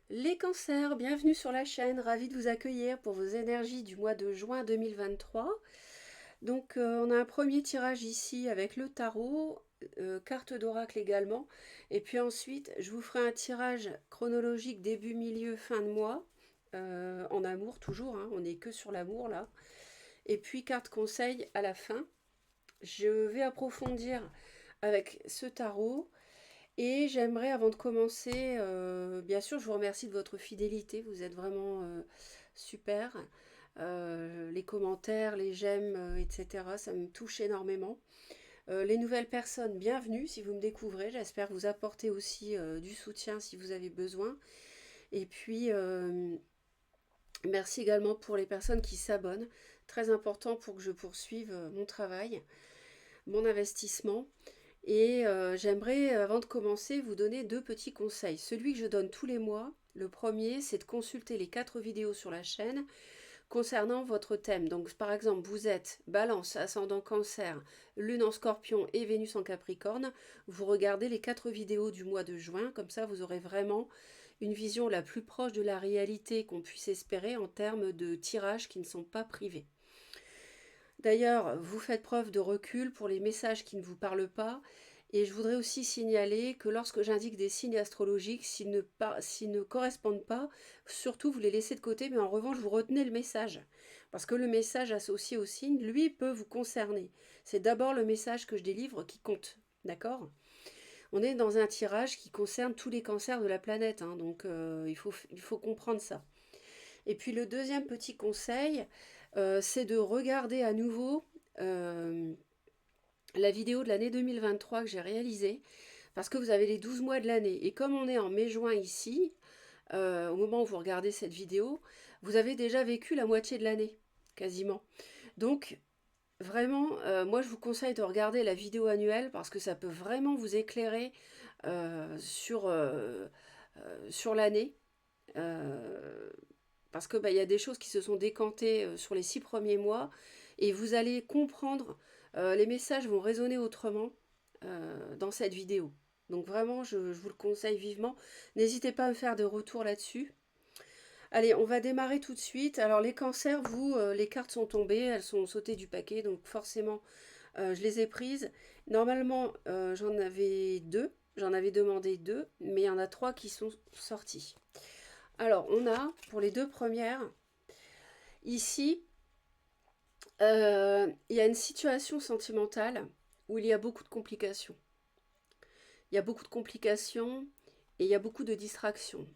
Les cancers, bienvenue sur la chaîne, ravie de vous accueillir pour vos énergies du mois de juin 2023. Donc on a un premier tirage ici avec le tarot, carte d'oracle également, et puis ensuite je vous ferai un tirage chronologique début, milieu, fin de mois, en amour toujours, hein, on n'est que sur l'amour là, et puis carte conseil à la fin. Je vais approfondir avec ce tarot. Et j'aimerais, avant de commencer, bien sûr, je vous remercie de votre fidélité. Vous êtes vraiment super. Les commentaires, les j'aime, etc., ça me touche énormément. Les nouvelles personnes, bienvenue si vous me découvrez. J'espère vous apporter aussi du soutien si vous avez besoin. Et puis, merci également pour les personnes qui s'abonnent. Très important pour que je poursuive mon travail, mon investissement. Et j'aimerais, avant de commencer, vous donner deux petits conseils. Celui que je donne tous les mois, le premier, c'est de consulter les 4 vidéos sur la chaîne concernant votre thème. Donc par exemple, vous êtes Balance, ascendant Cancer, Lune en Scorpion et Vénus en Capricorne. Vous regardez les 4 vidéos du mois de juin, comme ça vous aurez vraiment une vision la plus proche de la réalité qu'on puisse espérer en termes de tirages qui ne sont pas privés. D'ailleurs, vous faites preuve de recul pour les messages qui ne vous parlent pas. Et je voudrais aussi signaler que lorsque j'indique des signes astrologiques, s'ils ne correspondent pas, surtout vous les laissez de côté, mais en revanche, vous retenez le message. Parce que le message associé au signe, lui, peut vous concerner. C'est d'abord le message que je délivre qui compte. D'accord ? On est dans un tirage qui concerne tous les cancers de la planète, hein, donc il faut comprendre ça. Et puis le deuxième petit conseil, c'est de regarder à nouveau la vidéo de l'année 2023 que j'ai réalisée, parce que vous avez les 12 mois de l'année. Et comme on est en mai-juin ici, au moment où vous regardez cette vidéo, vous avez déjà vécu la moitié de l'année, quasiment. Donc, vraiment, moi je vous conseille de regarder la vidéo annuelle, parce que ça peut vraiment vous éclairer sur l'année. Euh, Parce que y a des choses qui se sont décantées sur les 6 premiers mois et vous allez comprendre, les messages vont résonner autrement dans cette vidéo. Donc vraiment, je vous le conseille vivement. N'hésitez pas à me faire des retours là-dessus. Allez, on va démarrer tout de suite. Alors les cancers, vous, les cartes sont tombées, elles sont sautées du paquet, donc forcément, je les ai prises. Normalement, j'en avais demandé deux, mais il y en a trois qui sont sortis. Alors, on a, pour les deux premières, ici, il y a une situation sentimentale où il y a beaucoup de complications. Il y a beaucoup de complications et il y a beaucoup de distractions.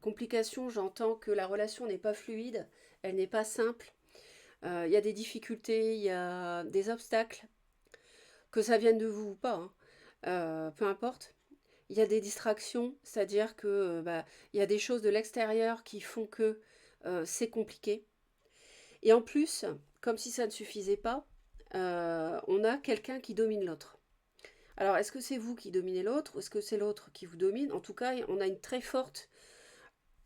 Complications, j'entends que la relation n'est pas fluide, elle n'est pas simple. Il y a des difficultés, il y a des obstacles, que ça vienne de vous ou pas, hein. Peu importe. Il y a des distractions, c'est-à-dire que il y a des choses de l'extérieur qui font que c'est compliqué. Et en plus, comme si ça ne suffisait pas, on a quelqu'un qui domine l'autre. Alors, est-ce que c'est vous qui dominez l'autre ou est-ce que c'est l'autre qui vous domine? En tout cas, on a une très forte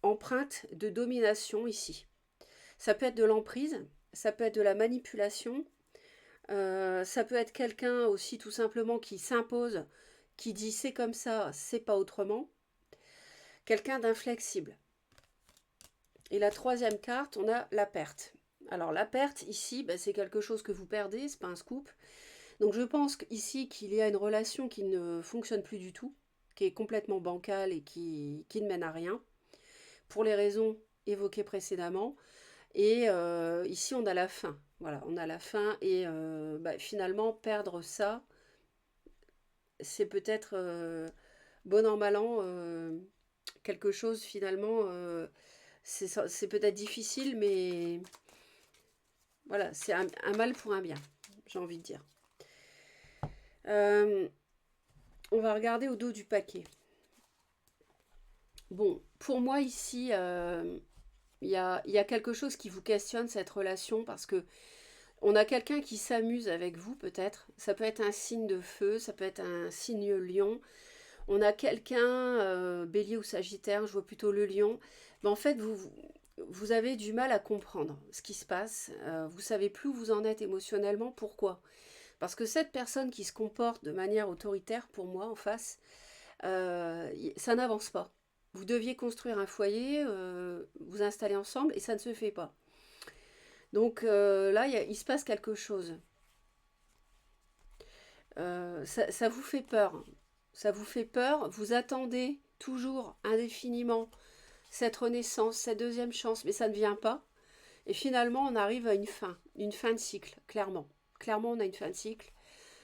empreinte de domination ici. Ça peut être de l'emprise, ça peut être de la manipulation, ça peut être quelqu'un aussi tout simplement qui s'impose, qui dit c'est comme ça, c'est pas autrement. Quelqu'un d'inflexible. Et la troisième carte, on a la perte. Alors la perte ici, c'est quelque chose que vous perdez, c'est pas un scoop. Donc je pense ici qu'il y a une relation qui ne fonctionne plus du tout, qui est complètement bancale et qui ne mène à rien, pour les raisons évoquées précédemment. Et ici on a la fin. Voilà, on a la fin et finalement perdre ça, c'est peut-être bon an mal an quelque chose finalement. C'est peut-être difficile, mais voilà, c'est un mal pour un bien, j'ai envie de dire. Euh, on va regarder au dos du paquet. Bon, pour moi ici, il y a quelque chose qui vous questionne cette relation parce que on a quelqu'un qui s'amuse avec vous peut-être. Ça peut être un signe de feu, ça peut être un signe lion. On a quelqu'un, bélier ou sagittaire, je vois plutôt le lion. Mais en fait, vous avez du mal à comprendre ce qui se passe. Vous savez plus où vous en êtes émotionnellement. Pourquoi? Parce que cette personne qui se comporte de manière autoritaire, pour moi, en face, ça n'avance pas. Vous deviez construire un foyer, vous installer ensemble, et ça ne se fait pas. Donc là, il se passe quelque chose. Ça vous fait peur. Ça vous fait peur. Vous attendez toujours indéfiniment cette renaissance, cette deuxième chance, mais ça ne vient pas. Et finalement, on arrive à une fin de cycle, clairement. Clairement, on a une fin de cycle,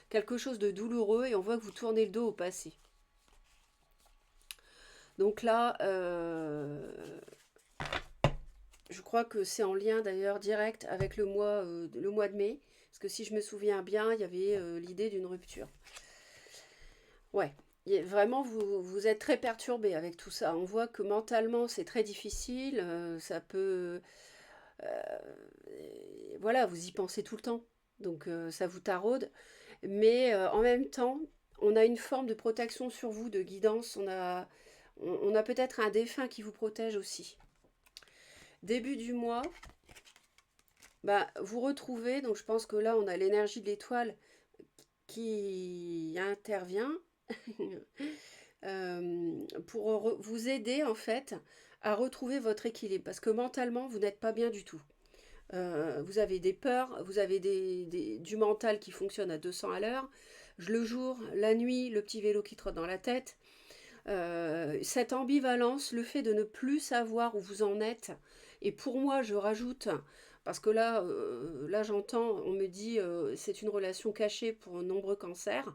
quelque chose de douloureux, et on voit que vous tournez le dos au passé. Donc là, je crois que c'est en lien d'ailleurs direct avec le mois de mai, parce que si je me souviens bien, il y avait l'idée d'une rupture. Ouais, vraiment, vous êtes très perturbé avec tout ça. On voit que mentalement, c'est très difficile, ça peut... euh, voilà, vous y pensez tout le temps, donc ça vous taraude. Mais en même temps, on a une forme de protection sur vous, de guidance. On a peut-être un défunt qui vous protège aussi. Début du mois, bah, vous retrouvez, donc je pense que là, on a l'énergie de l'étoile qui intervient pour vous aider en fait à retrouver votre équilibre. Parce que mentalement, vous n'êtes pas bien du tout. Vous avez des peurs, vous avez du mental qui fonctionne à 200 à l'heure. Le jour, la nuit, le petit vélo qui trotte dans la tête. Cette ambivalence, le fait de ne plus savoir où vous en êtes. Et pour moi, je rajoute, parce que là j'entends, on me dit c'est une relation cachée pour de nombreux cancers.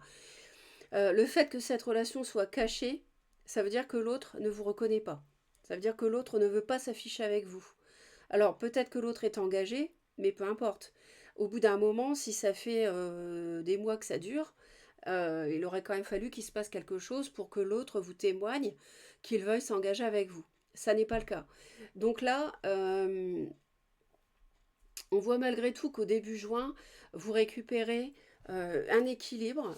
Le fait que cette relation soit cachée, ça veut dire que l'autre ne vous reconnaît pas. Ça veut dire que l'autre ne veut pas s'afficher avec vous. Alors peut-être que l'autre est engagé, mais peu importe. Au bout d'un moment, si ça fait des mois que ça dure, il aurait quand même fallu qu'il se passe quelque chose pour que l'autre vous témoigne qu'il veuille s'engager avec vous. Ça n'est pas le cas. Donc là, on voit malgré tout qu'au début juin, vous récupérez un équilibre.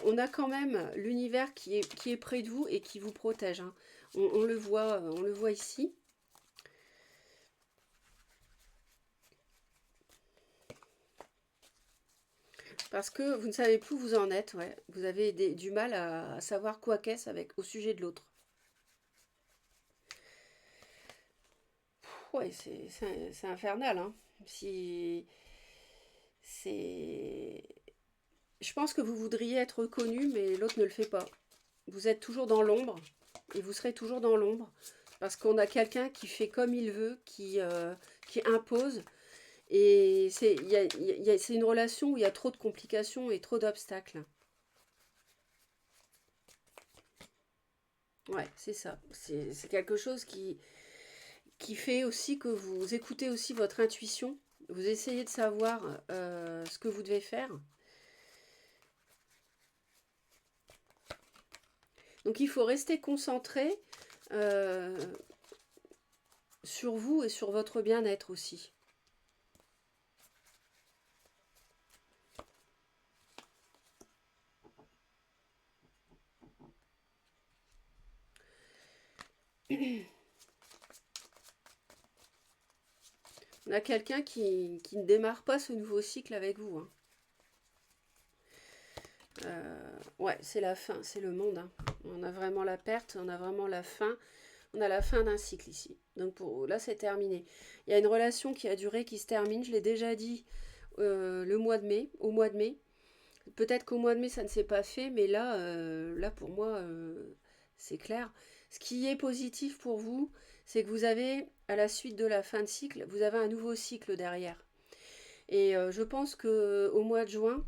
On a quand même l'univers qui est près de vous et qui vous protège, hein. On le voit ici. Parce que vous ne savez plus où vous en êtes, ouais. Vous avez du mal à savoir quoi qu'est-ce au sujet de l'autre. Ouais, c'est infernal, hein. Si, c'est... Je pense que vous voudriez être reconnu, mais l'autre ne le fait pas. Vous êtes toujours dans l'ombre, et vous serez toujours dans l'ombre, parce qu'on a quelqu'un qui fait comme il veut, qui impose, et c'est une relation où il y a trop de complications et trop d'obstacles. Ouais, c'est ça. C'est quelque chose qui fait aussi que vous écoutez aussi votre intuition. Vous essayez de savoir ce que vous devez faire. Donc il faut rester concentré euh, sur vous et sur votre bien-être aussi. On a quelqu'un qui ne démarre pas ce nouveau cycle avec vous, hein. Ouais, c'est la fin, c'est le monde, hein. On a vraiment la perte, on a vraiment la fin. On a la fin d'un cycle ici. Donc là, c'est terminé. Il y a une relation qui a duré, qui se termine. Je l'ai déjà dit le mois de mai, au mois de mai. Peut-être qu'au mois de mai, ça ne s'est pas fait, mais là pour moi, c'est clair. Ce qui est positif pour vous, c'est que vous avez, à la suite de la fin de cycle, vous avez un nouveau cycle derrière. Et je pense que au mois de juin,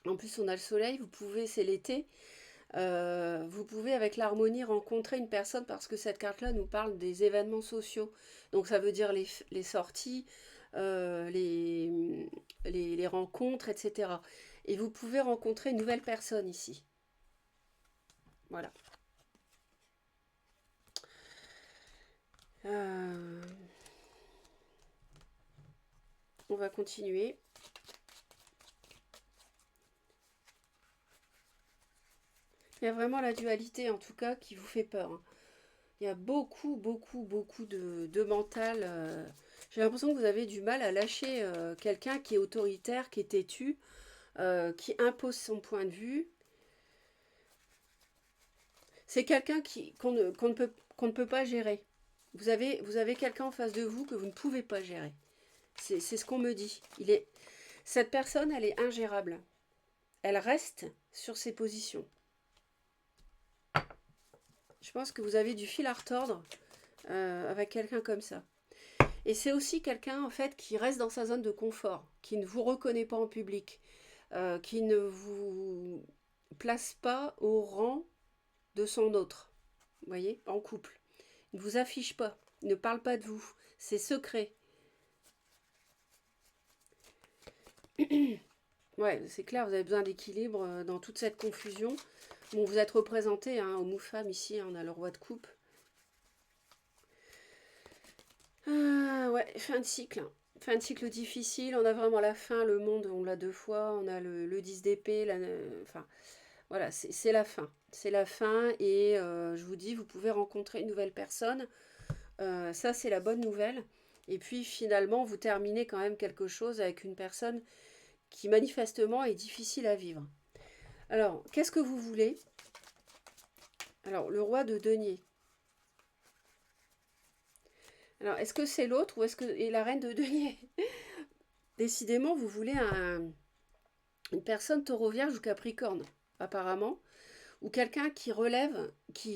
en plus on a le soleil, vous pouvez, c'est l'été, vous pouvez avec l'harmonie rencontrer une personne parce que cette carte-là nous parle des événements sociaux. Donc ça veut dire les sorties, euh, les, les rencontres, etc. Et vous pouvez rencontrer une nouvelle personne ici. Voilà. Euh, on va continuer. Il y a vraiment la dualité en tout cas qui vous fait peur, hein. Il y a beaucoup de mental. J'ai l'impression que vous avez du mal à lâcher quelqu'un qui est autoritaire, qui est têtu, qui impose son point de vue. C'est quelqu'un qu'on ne peut pas gérer. Vous avez quelqu'un en face de vous que vous ne pouvez pas gérer. C'est ce qu'on me dit. Cette personne, elle est ingérable. Elle reste sur ses positions. Je pense que vous avez du fil à retordre avec quelqu'un comme ça. Et c'est aussi quelqu'un, en fait, qui reste dans sa zone de confort, qui ne vous reconnaît pas en public, qui ne vous place pas au rang de son autre. Vous voyez, en couple. Il ne vous affiche pas, il ne parle pas de vous. C'est secret. Ouais, c'est clair, vous avez besoin d'équilibre dans toute cette confusion. Bon, vous êtes représenté, hein, homme ou femme, ici, on a le roi de coupe. Ouais, fin de cycle. Fin de cycle difficile, on a vraiment la fin, le monde, on l'a 2 fois, on a le 10 d'épée, enfin, voilà, c'est la fin. C'est la fin et je vous dis, vous pouvez rencontrer une nouvelle personne. Ça, c'est la bonne nouvelle. Et puis, finalement, vous terminez quand même quelque chose avec une personne qui, manifestement, est difficile à vivre. Alors, qu'est-ce que vous voulez? Alors, le roi de denier. Alors, est-ce que c'est l'autre ou est-ce que... Et la reine de denier? Décidément, vous voulez une personne taureau vierge ou capricorne, apparemment. Ou quelqu'un qui relève...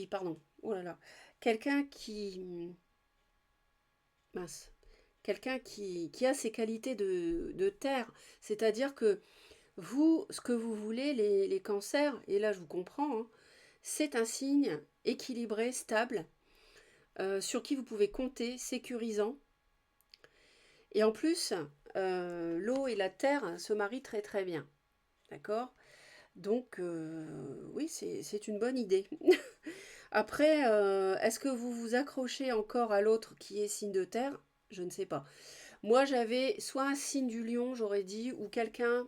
Pardon. Oh là là. Quelqu'un qui... Mince. Quelqu'un qui a ses qualités de terre. C'est-à-dire que vous, ce que vous voulez, les cancers, et là je vous comprends, hein, c'est un signe équilibré, stable, sur qui vous pouvez compter, sécurisant. Et en plus, l'eau et la terre se marient très très bien. D'accord? Donc, oui, c'est une bonne idée. Après, est-ce que vous vous accrochez encore à l'autre qui est signe de terre? Je ne sais pas. Moi, j'avais soit un signe du lion, j'aurais dit, ou quelqu'un,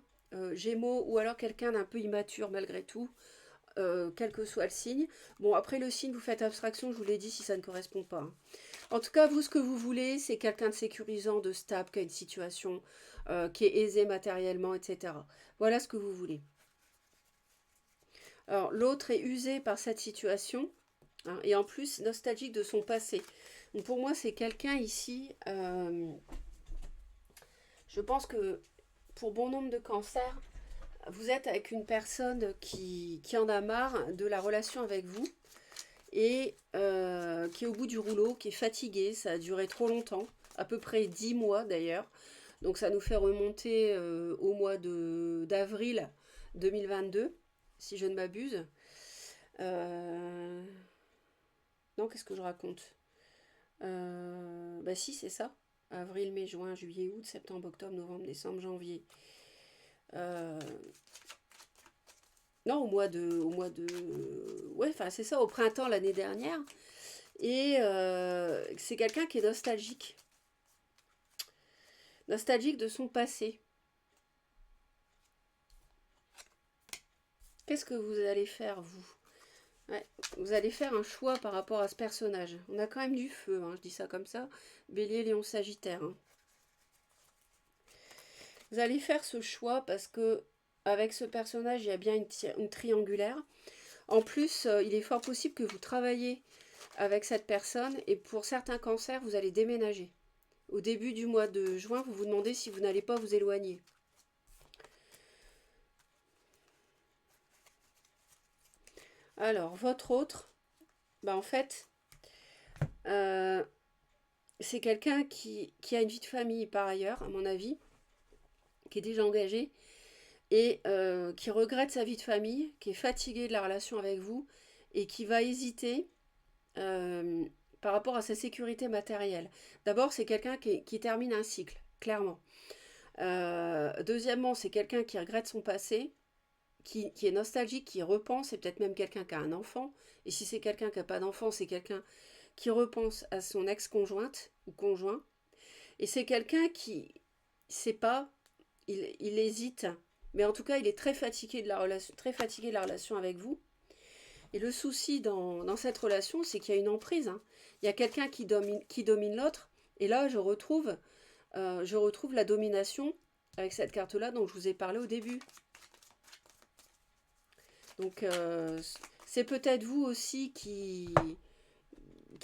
gémeaux, ou alors quelqu'un d'un peu immature malgré tout, quel que soit le signe. Bon, après le signe, vous faites abstraction, je vous l'ai dit, si ça ne correspond pas, hein. En tout cas, vous, ce que vous voulez, c'est quelqu'un de sécurisant, de stable, qui a une situation, qui est aisée matériellement, etc. Voilà ce que vous voulez. Alors, l'autre est usé par cette situation, hein, et en plus nostalgique de son passé. Donc, pour moi, c'est quelqu'un ici, je pense que pour bon nombre de cancers, vous êtes avec une personne qui en a marre de la relation avec vous et qui est au bout du rouleau, qui est fatiguée. Ça a duré trop longtemps, à peu près 10 mois d'ailleurs. Donc ça nous fait remonter au mois d'avril 2022, si je ne m'abuse. Euh, Non, qu'est-ce que je raconte? Bah si, c'est ça. Avril, mai, juin, juillet, août, septembre, octobre, novembre, décembre, janvier. Euh, non, ouais, enfin c'est ça, au printemps l'année dernière. Et c'est quelqu'un qui est nostalgique. Nostalgique de son passé. Qu'est-ce que vous allez faire, vous? Ouais, vous allez faire un choix par rapport à ce personnage. On a quand même du feu, hein, je dis ça comme ça. Bélier, Lion, Sagittaire, hein. Vous allez faire ce choix parce que avec ce personnage, il y a bien une triangulaire. En plus, il est fort possible que vous travaillez avec cette personne et pour certains cancers, vous allez déménager. Au début du mois de juin, vous vous demandez si vous n'allez pas vous éloigner. Alors, votre autre, bah en fait, euh, c'est quelqu'un qui a une vie de famille par ailleurs, à mon avis, qui est déjà engagé et qui regrette sa vie de famille, qui est fatigué de la relation avec vous et qui va hésiter euh, par rapport à sa sécurité matérielle. D'abord, c'est quelqu'un qui termine un cycle, clairement. Deuxièmement, c'est quelqu'un qui regrette son passé, qui est nostalgique, qui repense, c'est peut-être même quelqu'un qui a un enfant. Et si c'est quelqu'un qui n'a pas d'enfant, c'est quelqu'un qui repense à son ex-conjointe ou conjoint. Et c'est quelqu'un qui, sait pas, il hésite, mais en tout cas, il est très fatigué de la relation avec vous. Et le souci dans cette relation, c'est qu'il y a une emprise, hein. Il y a quelqu'un qui domine l'autre. Et là, je retrouve la domination avec cette carte-là dont je vous ai parlé au début. Donc, C'est peut-être vous aussi qui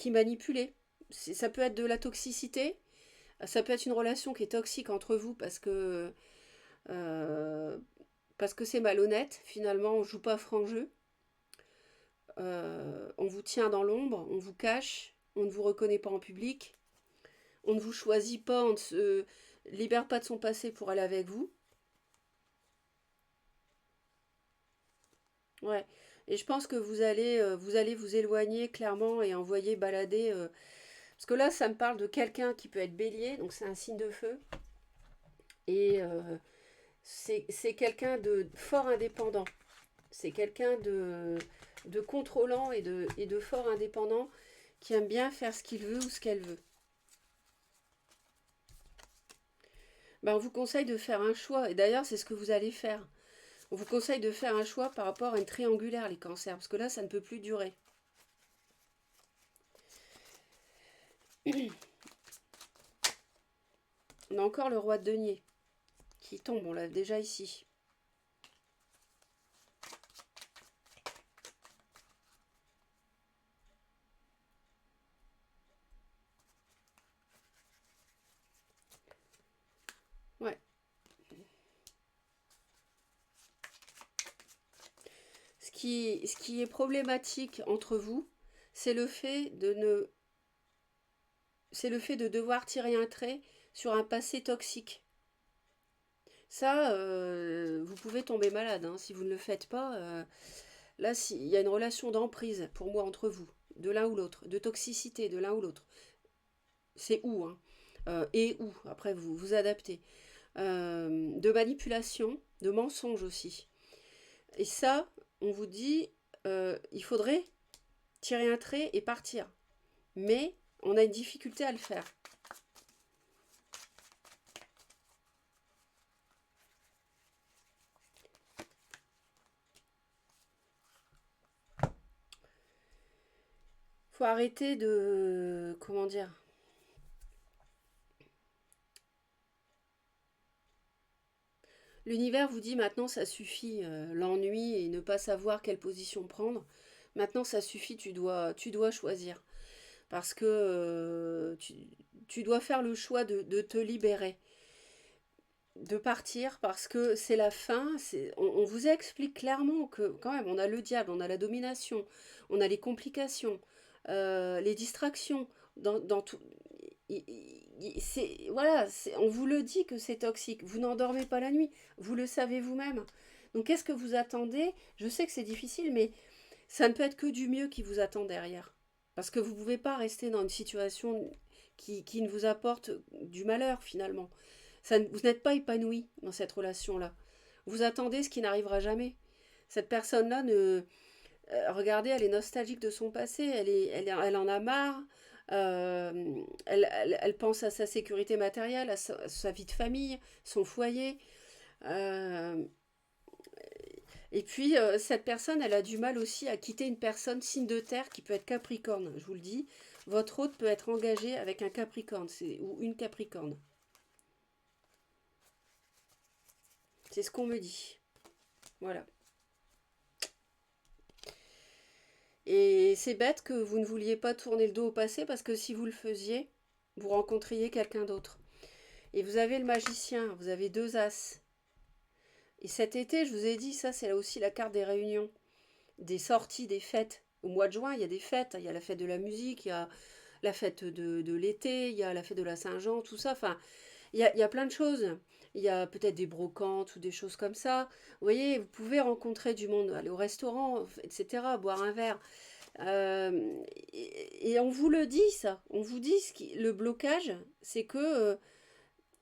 manipulez. Ça peut être de la toxicité, ça peut être une relation qui est toxique entre vous euh, parce que c'est malhonnête. Finalement, on joue pas franc jeu. On vous tient dans l'ombre, on vous cache, on ne vous reconnaît pas en public, on ne vous choisit pas, on ne se libère pas de son passé pour aller avec vous. Ouais. Et je pense que vous allez vous éloigner clairement et envoyer balader. Parce que là, ça me parle de quelqu'un qui peut être bélier, donc c'est un signe de feu. Et c'est quelqu'un de fort indépendant. C'est quelqu'un de contrôlant et de fort indépendant qui aime bien faire ce qu'il veut ou ce qu'elle veut. Ben, on vous conseille de faire un choix. Et d'ailleurs, c'est ce que vous allez faire. On vous conseille de faire un choix par rapport à une triangulaire, les cancers. Parce que là, ça ne peut plus durer. On a encore le roi de denier qui tombe. On l'a déjà ici. Ouais. Ce qui est problématique entre vous, c'est le fait de ne, c'est le fait de devoir tirer un trait sur un passé toxique. Ça, vous pouvez tomber malade hein, si vous ne le faites pas. Là, il y a une relation d'emprise pour moi entre vous, de l'un ou l'autre, de toxicité de l'un ou l'autre. C'est où, hein, et où, après vous vous adaptez. De manipulation, de mensonge aussi. Et ça, on vous dit, il faudrait tirer un trait et partir. Mais on a une difficulté à le faire. Faut arrêter de... Comment dire? L'univers vous dit maintenant ça suffit, l'ennui et ne pas savoir quelle position prendre. Maintenant ça suffit, tu dois choisir. Parce que tu dois faire le choix de te libérer, de partir parce que c'est la fin. On vous explique clairement que quand même on a le diable, on a la domination, on a les complications, les distractions, dans tout. Voilà, on vous le dit que c'est toxique. Vous n'endormez pas la nuit, vous le savez vous-même. Donc qu'est-ce que vous attendez? Je sais que c'est difficile, mais ça ne peut être que du mieux qui vous attend derrière. Parce que vous ne pouvez pas rester dans une situation qui ne vous apporte du malheur finalement. Vous n'êtes pas épanoui dans cette relation-là. Vous attendez ce qui n'arrivera jamais. Cette personne-là, regardez, elle est nostalgique de son passé, elle en a marre, elle pense à sa sécurité matérielle, à sa vie de famille, son foyer. Euh, et puis, cette personne, elle a du mal aussi à quitter une personne signe de terre qui peut être Capricorne. Je vous le dis, votre hôte peut être engagé avec un Capricorne ou une Capricorne. C'est ce qu'on me dit. Voilà. Et c'est bête que vous ne vouliez pas tourner le dos au passé parce que si vous le faisiez, vous rencontriez quelqu'un d'autre. Et vous avez le magicien, vous avez deux as. Et cet été, je vous ai dit, ça c'est là aussi la carte des réunions, des sorties, des fêtes. Au mois de juin, il y a des fêtes, il y a la fête de la musique, il y a la fête de l'été, il y a la fête de la Saint-Jean, tout ça. Enfin, il y a plein de choses. Il y a peut-être des brocantes ou des choses comme ça. Vous voyez, vous pouvez rencontrer du monde, aller au restaurant, etc., boire un verre. Et on vous le dit, ça. On vous dit le blocage, c'est que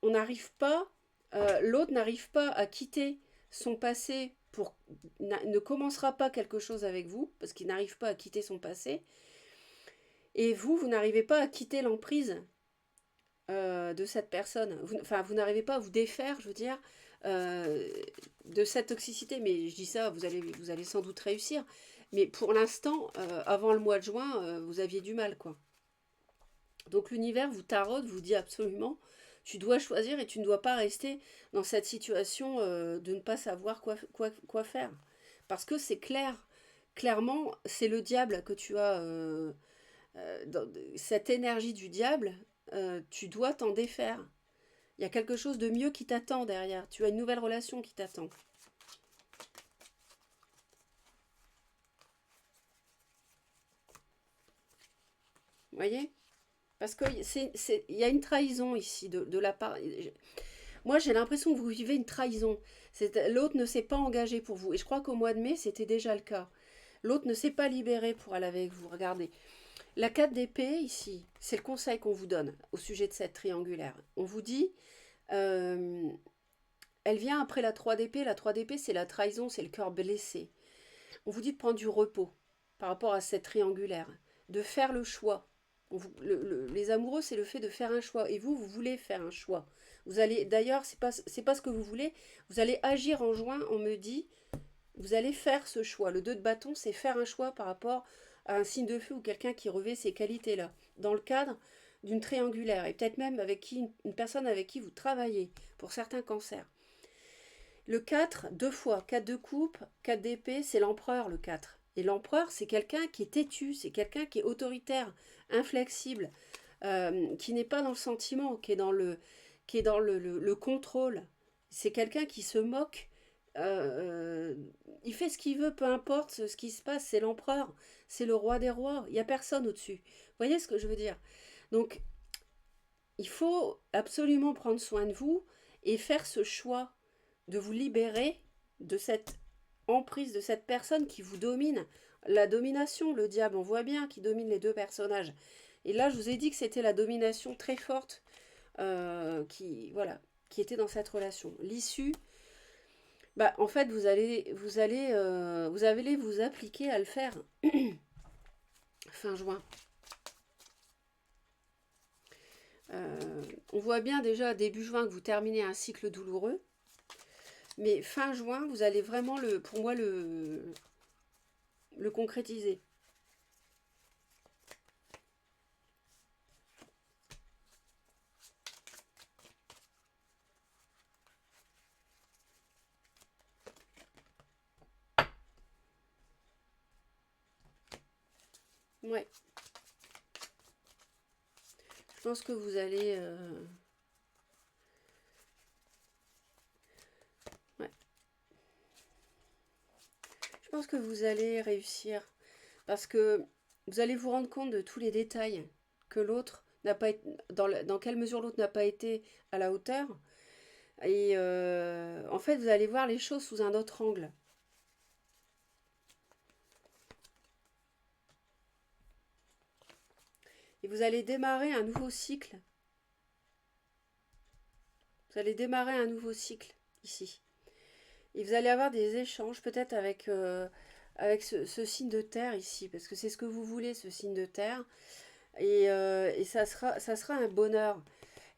on n'arrive pas, l'autre n'arrive pas à quitter son passé ne commencera pas quelque chose avec vous, parce qu'il n'arrive pas à quitter son passé, et vous n'arrivez pas à quitter l'emprise de cette personne. Enfin, vous n'arrivez pas à vous défaire, je veux dire, euh, de cette toxicité. Mais je dis ça, vous allez sans doute réussir. Mais pour l'instant, avant le mois de juin, vous aviez du mal, quoi. Donc l'univers vous taraude, vous dit absolument, tu dois choisir et tu ne dois pas rester dans cette situation de ne pas savoir quoi faire. Parce que c'est clair clairement, c'est le diable que tu as, cette énergie du diable, tu dois t'en défaire. Il y a quelque chose de mieux qui t'attend derrière. Tu as une nouvelle relation qui t'attend. Vous voyez? Parce qu'il y a une trahison ici de la part. Moi, j'ai l'impression que vous vivez une trahison. L'autre ne s'est pas engagé pour vous. Et je crois qu'au mois de mai, c'était déjà le cas. L'autre ne s'est pas libéré pour aller avec vous. Regardez. La 4 d'épée, ici, c'est le conseil qu'on vous donne au sujet de cette triangulaire. On vous dit, euh, elle vient après la 3 d'épée. La 3 d'épée, c'est la trahison, c'est le cœur blessé. On vous dit de prendre du repos par rapport à cette triangulaire, de faire le choix. Les amoureux, c'est le fait de faire un choix. Et vous, vous voulez faire un choix. Vous allez, d'ailleurs, c'est pas ce que vous voulez. Vous allez agir en juin. On me dit, vous allez faire ce choix. Le 2 de bâton, c'est faire un choix par rapport à un signe de feu ou quelqu'un qui revêt ces qualités-là. Dans le cadre d'une triangulaire. Et peut-être même avec une personne avec qui vous travaillez pour certains cancers. Le 4, deux fois, 4 de coupe, 4 d'épée, c'est l'empereur le 4. Et l'empereur, c'est quelqu'un qui est têtu, c'est quelqu'un qui est autoritaire, inflexible, qui n'est pas dans le sentiment, qui est dans le contrôle. C'est quelqu'un qui se moque. euh, il fait ce qu'il veut, peu importe ce qui se passe, c'est l'empereur, c'est le roi des rois, il n'y a personne au-dessus. Vous voyez ce que je veux dire? Donc, il faut absolument prendre soin de vous et faire ce choix de vous libérer de cette emprise, de cette personne qui vous domine. La domination, le diable, on voit bien qui domine les deux personnages. Et là, je vous ai dit que c'était la domination très forte voilà, qui était dans cette relation. L'issue, bah, en fait, vous allez vous appliquer à le faire fin juin. On voit bien déjà début juin que vous terminez un cycle douloureux. Mais fin juin, vous allez vraiment, pour moi, le concrétiser. Ouais, je pense que vous allez... ouais, je pense que vous allez réussir. Parce que vous allez vous rendre compte de tous les détails que l'autre n'a pas été... Dans quelle mesure l'autre n'a pas été à la hauteur. Et en fait, vous allez voir les choses sous un autre angle. Et vous allez démarrer un nouveau cycle. Vous allez démarrer un nouveau cycle ici. Et vous allez avoir des échanges peut-être avec ce signe de terre ici, parce que c'est ce que vous voulez, ce signe de terre. Et ça sera un bonheur.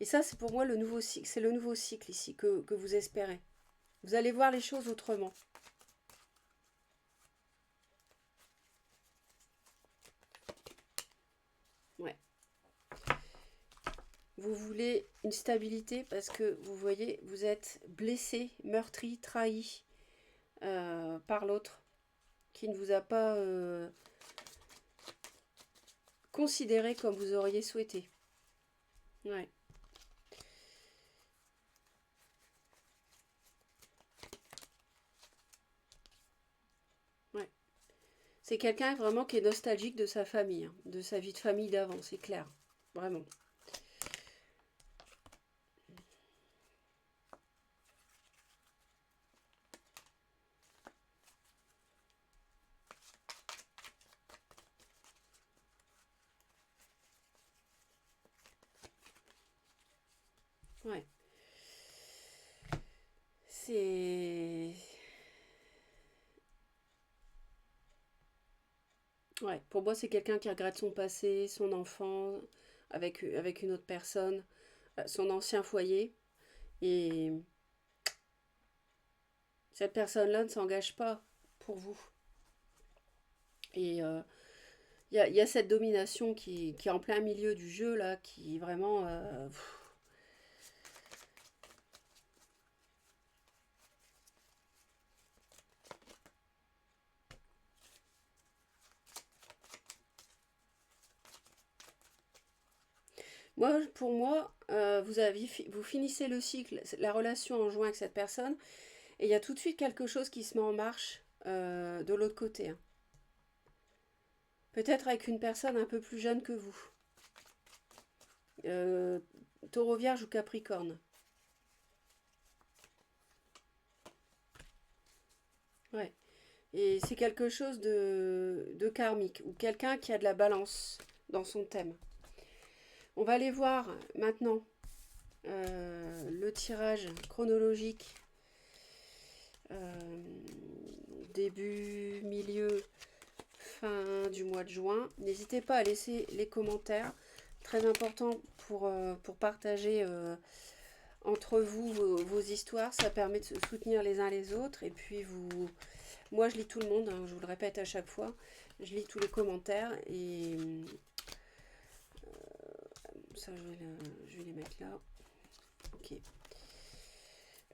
Et ça, c'est pour moi le nouveau cycle. C'est le nouveau cycle ici que vous espérez. Vous allez voir les choses autrement. Ouais. Vous voulez une stabilité parce que vous voyez, vous êtes blessé, meurtri, trahi par l'autre qui ne vous a pas considéré comme vous auriez souhaité. Ouais. Ouais. C'est quelqu'un vraiment qui est nostalgique de sa famille, hein, de sa vie de famille d'avant, c'est clair. Vraiment. Ouais. C'est... Ouais, pour moi, c'est quelqu'un qui regrette son passé, son enfant, avec une autre personne, son ancien foyer. Et cette personne-là ne s'engage pas pour vous. Et il y a cette domination qui est en plein milieu du jeu, là, qui vraiment... Moi, pour moi, vous finissez le cycle, la relation en juin avec cette personne, et il y a tout de suite quelque chose qui se met en marche de l'autre côté, hein. Peut-être avec une personne un peu plus jeune que vous. Euh, Taureau, Vierge ou Capricorne. Ouais. Et c'est quelque chose de karmique, ou quelqu'un qui a de la balance dans son thème. On va aller voir maintenant le tirage chronologique, euh, début, milieu, fin du mois de juin. N'hésitez pas à laisser les commentaires, très important pour partager entre vous vos histoires. Ça permet de se soutenir les uns les autres. Et puis moi je lis tout le monde, hein, je vous le répète à chaque fois. Je lis tous les commentaires et ça je vais les mettre là. Ok.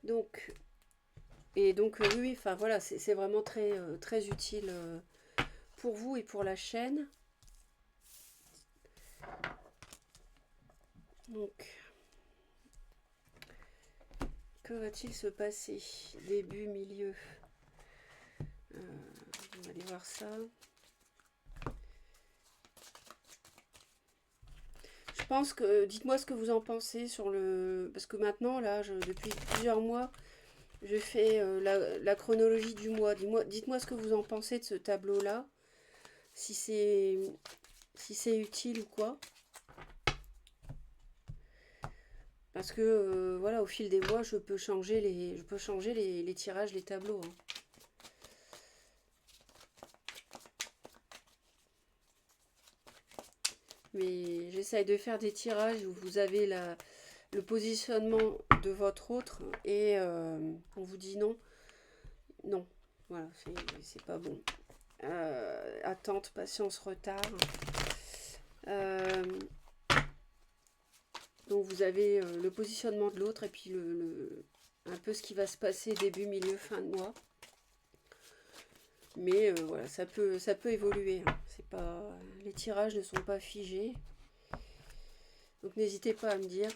Donc, oui, enfin voilà, c'est vraiment très utile pour vous et pour la chaîne. Donc, que va-t-il se passer? Début, milieu. On va aller voir ça. Je pense que, dites-moi ce que vous en pensez sur le... Parce que maintenant, là, depuis plusieurs mois, je fais la chronologie du mois. Dites-moi ce que vous en pensez de ce tableau-là. Si c'est utile ou quoi. Parce que, voilà, au fil des mois, je peux changer les tirages, les tableaux, hein. Mais j'essaye de faire des tirages où vous avez le positionnement de votre autre et on vous dit non. Non, voilà, c'est pas bon. Attente, patience, retard. Euh, donc vous avez le positionnement de l'autre et puis un peu ce qui va se passer début, milieu, fin de mois. Mais voilà, ça peut évoluer, hein. C'est pas, les tirages ne sont pas figés. Donc n'hésitez pas à me dire.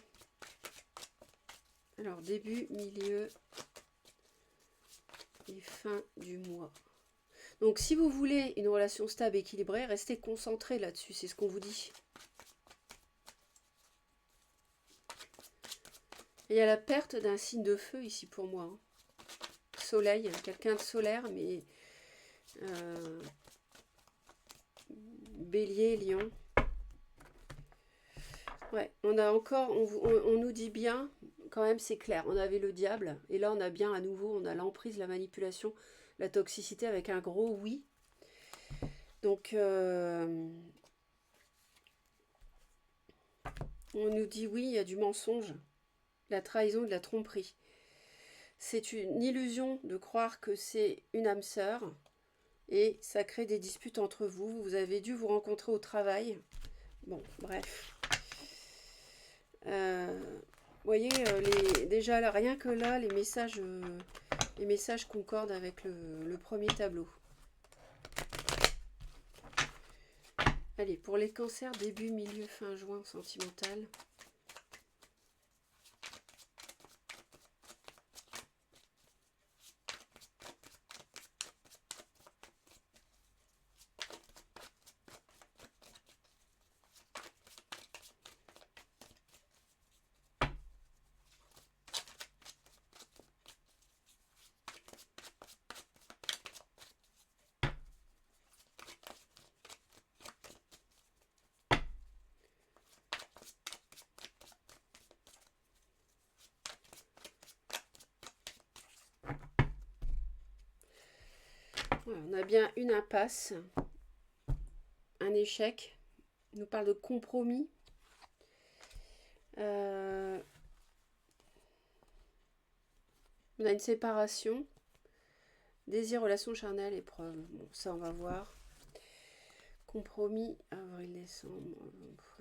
Alors début, milieu et fin du mois. Donc si vous voulez une relation stable, équilibrée, restez concentré là-dessus, c'est ce qu'on vous dit. Et il y a la perte d'un signe de feu ici pour moi, hein. Soleil, quelqu'un de solaire, mais Bélier, Lion. Ouais, on a encore, on nous dit bien, quand même c'est clair, on avait le diable, et là on a bien à nouveau, on a l'emprise, la manipulation, la toxicité avec un gros oui. Donc on nous dit oui, il y a du mensonge, la trahison, de la tromperie. C'est une illusion de croire que c'est une âme sœur, et ça crée des disputes entre vous. Vous avez dû vous rencontrer au travail. Bon, bref. Vous voyez, déjà là, rien que là, les messages concordent avec le premier tableau. Allez, pour les cancers, début, milieu, fin juin, sentimental. Voilà, on a bien une impasse, un échec. On nous parle de compromis. On a une séparation. Désir, relation charnelle, épreuve. Bon, ça on va voir. Compromis, avril, décembre,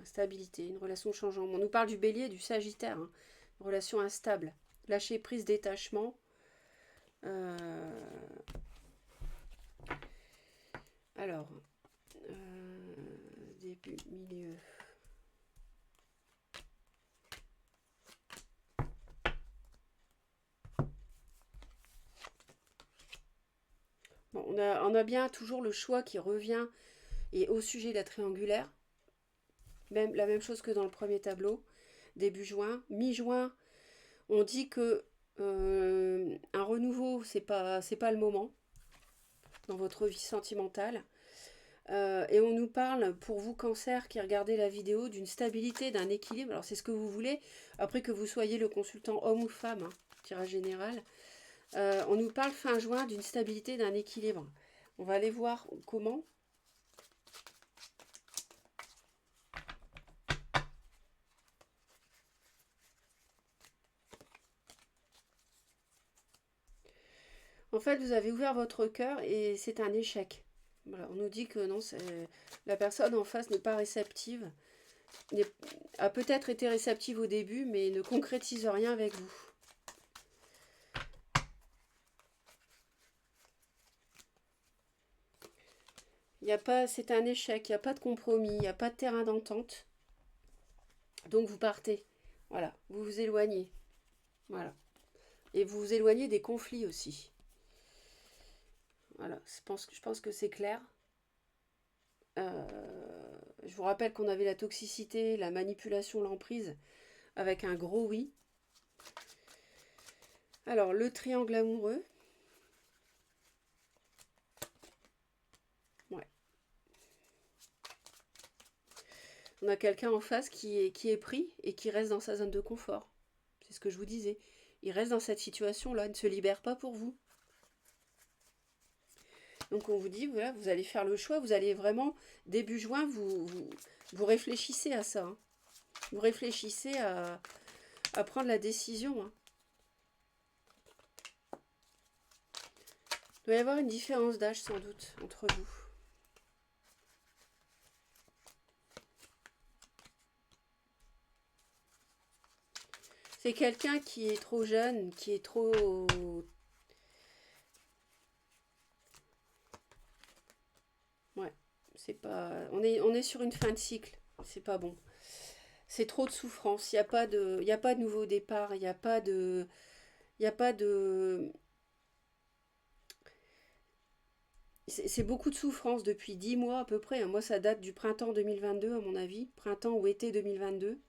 instabilité, une relation changeante. On nous parle du bélier et du sagittaire, hein. Une relation instable. Lâcher prise, détachement. Alors, début, milieu. on a bien toujours le choix qui revient et au sujet de la triangulaire. Même, la même chose que dans le premier tableau. Début juin. Mi-juin, on dit que un renouveau, c'est pas le moment dans votre vie sentimentale. Et on nous parle, pour vous cancer qui regardez la vidéo, d'une stabilité, d'un équilibre. Alors c'est ce que vous voulez, après que vous soyez le consultant homme ou femme, hein, tirage général. On nous parle fin juin d'une stabilité, d'un équilibre. On va aller voir comment. En fait, vous avez ouvert votre cœur et c'est un échec. Voilà, on nous dit que non, la personne en face n'est pas réceptive, a peut-être été réceptive au début, mais ne concrétise rien avec vous. C'est un échec, il n'y a pas de compromis, il n'y a pas de terrain d'entente. Donc vous partez. Voilà, vous vous éloignez. Voilà. Et vous vous éloignez des conflits aussi. Voilà, je pense que c'est clair. Je vous rappelle qu'on avait la toxicité, la manipulation, l'emprise, avec un gros oui. Alors, le triangle amoureux. Ouais. On a quelqu'un en face qui est pris et qui reste dans sa zone de confort. C'est ce que je vous disais. Il reste dans cette situation-là, il ne se libère pas pour vous. Donc on vous dit, voilà, vous allez faire le choix, vous allez vraiment, début juin, vous réfléchissez à ça. Hein. Vous réfléchissez à prendre la décision. Hein. Il doit y avoir une différence d'âge sans doute entre vous. C'est quelqu'un qui est trop jeune, qui est trop... Ouais, c'est pas... On est sur une fin de cycle, c'est pas bon. C'est trop de souffrance, il n'y a pas de nouveau départ, il n'y a pas de... Il n'y a pas de... C'est beaucoup de souffrance depuis 10 mois à peu près. Moi, ça date du printemps 2022, à mon avis. Printemps ou été 2022.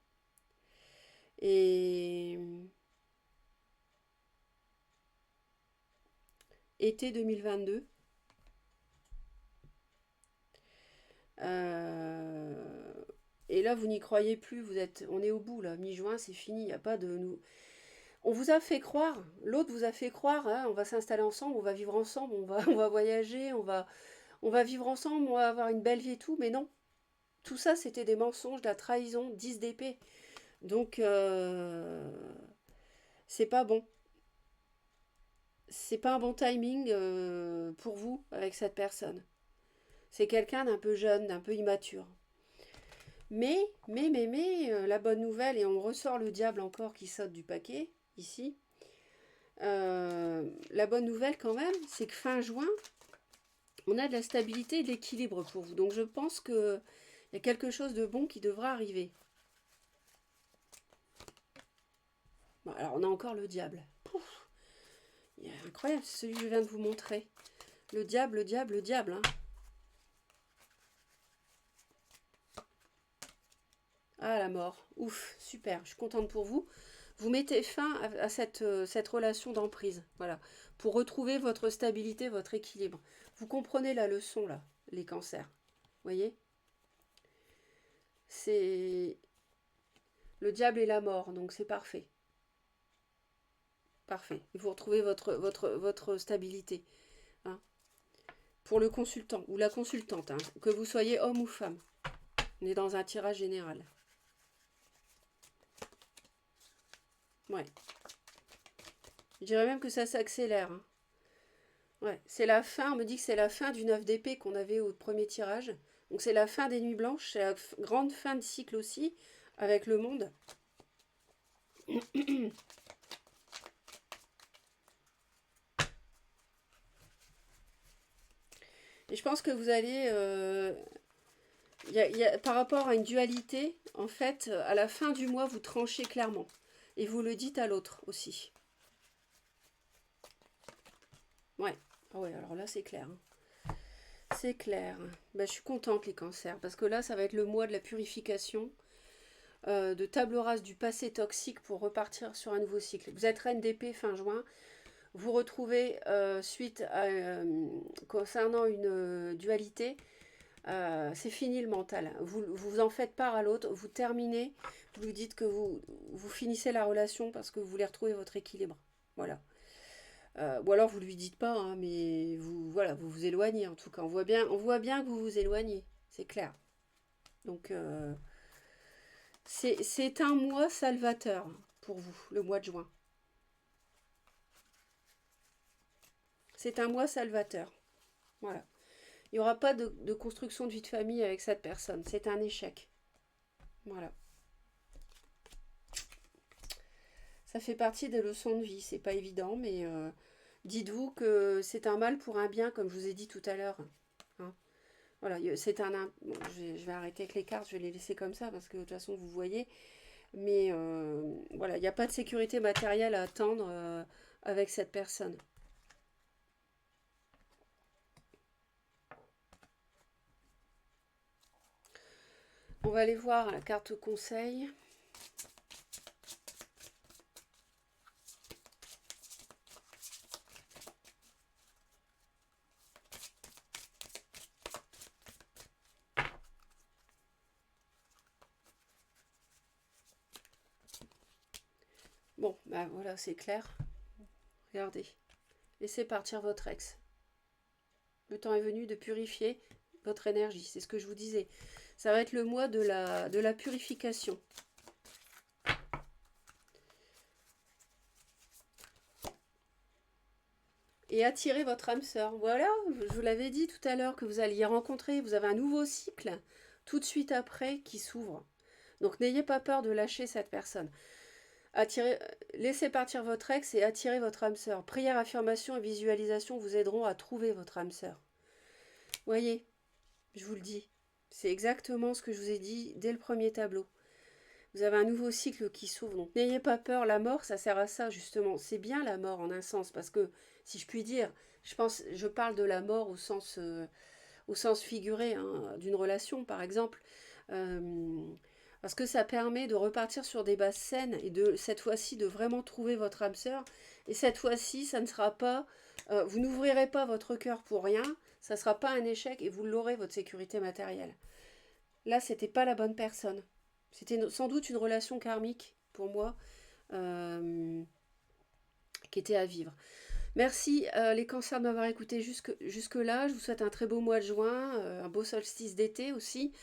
Et... Été 2022. Et là, vous n'y croyez plus. On est au bout, là. Mi-juin, c'est fini. Il n'y a pas de... On vous a fait croire, l'autre vous a fait croire, hein, on va s'installer ensemble, on va vivre ensemble, on va voyager, on va vivre ensemble, on va avoir une belle vie et tout, mais non. Tout ça, c'était des mensonges, de la trahison, 10 d'épée. Donc, c'est pas bon. C'est pas un bon timing pour vous avec cette personne. C'est quelqu'un d'un peu jeune, d'un peu immature. Mais, la bonne nouvelle, et on ressort le diable encore qui saute du paquet, ici. La bonne nouvelle quand même, c'est que fin juin, on a de la stabilité et de l'équilibre pour vous. Donc je pense qu'il y a quelque chose de bon qui devra arriver. Bon, alors on a encore le diable. Pouf, incroyable, c'est celui que je viens de vous montrer. Le diable, le diable, le diable. Hein. Ah, la mort. Ouf, super, je suis contente pour vous. Vous mettez fin à cette relation d'emprise. Voilà. Pour retrouver votre stabilité, votre équilibre. Vous comprenez la leçon, là, les cancers. Vous voyez? C'est le diable et la mort, donc c'est parfait. Parfait. Et vous retrouvez votre stabilité. Hein, pour le consultant ou la consultante, hein, que vous soyez homme ou femme. On est dans un tirage général. Ouais. Je dirais même que ça s'accélère. Hein. Ouais, c'est la fin, on me dit que c'est la fin du 9 d'épée qu'on avait au premier tirage. Donc c'est la fin des nuits blanches, c'est la grande fin de cycle aussi, avec le monde. Et je pense que vous allez... par rapport à une dualité, en fait, à la fin du mois, vous tranchez clairement. Et vous le dites à l'autre aussi. Ouais. Ah ouais, alors là, c'est clair. Hein. C'est clair. Bah, je suis contente les cancers, parce que là, ça va être le mois de la purification, de table rase du passé toxique pour repartir sur un nouveau cycle. Vous êtes reine d'épée fin juin, vous retrouvez suite à, concernant une dualité, c'est fini le mental. Vous en faites part à l'autre, vous terminez, vous lui dites que vous finissez la relation parce que vous voulez retrouver votre équilibre. Voilà. Ou alors vous lui dites pas, hein, mais vous, voilà, vous vous éloignez en tout cas. On voit bien que vous vous éloignez, c'est clair. Donc c'est un mois salvateur pour vous, le mois de juin. C'est un mois salvateur. Voilà. Il n'y aura pas de construction de vie de famille avec cette personne. C'est un échec. Voilà. Ça fait partie des leçons de vie. C'est pas évident, mais dites-vous que c'est un mal pour un bien, comme je vous ai dit tout à l'heure. Hein. Voilà, c'est un. Bon, je vais arrêter avec les cartes, je vais les laisser comme ça parce que de toute façon vous voyez. Mais voilà, il n'y a pas de sécurité matérielle à attendre avec cette personne. On va aller voir la carte conseil. Bon, bah voilà, c'est clair. Regardez. Laissez partir votre ex. Le temps est venu de purifier votre énergie. C'est ce que je vous disais. Ça va être le mois de la purification. Et attirer votre âme sœur. Voilà, je vous l'avais dit tout à l'heure que vous alliez rencontrer. Vous avez un nouveau cycle tout de suite après qui s'ouvre. Donc n'ayez pas peur de lâcher cette personne. Laissez partir votre ex et attirez votre âme sœur. Prière, affirmation et visualisation vous aideront à trouver votre âme sœur. Voyez, je vous le dis. C'est exactement ce que je vous ai dit dès le premier tableau. Vous avez un nouveau cycle qui s'ouvre, donc n'ayez pas peur. La mort, ça sert à ça justement. C'est bien la mort en un sens, parce que, si je puis dire, je parle de la mort au sens figuré, hein, d'une relation par exemple. Euh, Parce que ça permet de repartir sur des bases saines et de cette fois-ci de vraiment trouver votre âme sœur. Et cette fois-ci, ça ne sera pas, vous n'ouvrirez pas votre cœur pour rien, ça ne sera pas un échec et vous l'aurez, votre sécurité matérielle. Là, c'était pas la bonne personne. C'était sans doute une relation karmique pour moi euh, qui était à vivre. Merci les cancers de m'avoir écouté jusque-là. Je vous souhaite un très beau mois de juin, un beau solstice d'été aussi.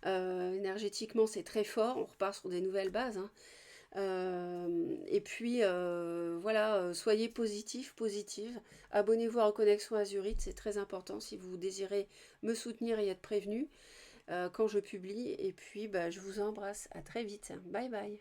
Énergétiquement, c'est très fort. On repart sur des nouvelles bases. Hein. Et puis, voilà, soyez positifs, positives. Abonnez-vous à Reconnexion Azurite, c'est très important si vous désirez me soutenir et être prévenu quand je publie. Et puis, bah, je vous embrasse. À très vite. Bye bye.